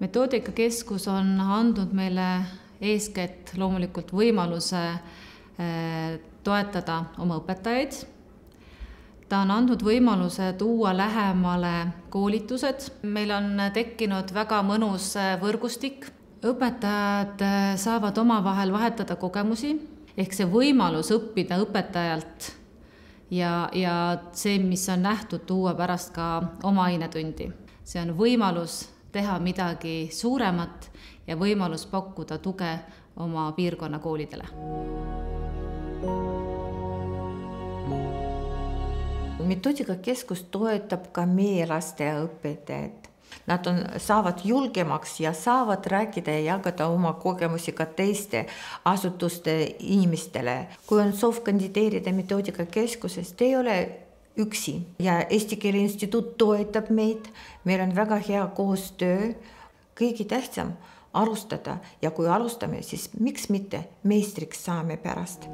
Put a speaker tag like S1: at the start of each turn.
S1: Metoodikakeskus on andnud meile eeskätt loomulikult võimaluse toetada oma õpetajaid. Ta on andnud võimaluse tuua lähemale koolitused. Meil on tekkinud väga mõnus võrgustik. Õpetajad saavad omavahel vahetada kogemusi, ehk see võimalus õppida õpetajalt ja see, mis on nähtud, tuua pärast ka oma ainetundi. See on võimalus teha midagi suuremat ja võimalus pakkuda tuge oma piirkonna koolidele.
S2: Metoodikakeskus toetab ka meie laste ja õpetajad. Nad saavad julgemaks ja saavad rääkida ja jagada oma kogemusi ka teiste asutuste inimestele. Kui on soov kandideerida Metoodikakeskusest, ei ole üksi. Ja Eesti Keele Instituut toetab meid. Meil on väga hea koostöö. Kõige tähtsam alustada ja kui alustame, siis miks mitte meistriks saame pärast.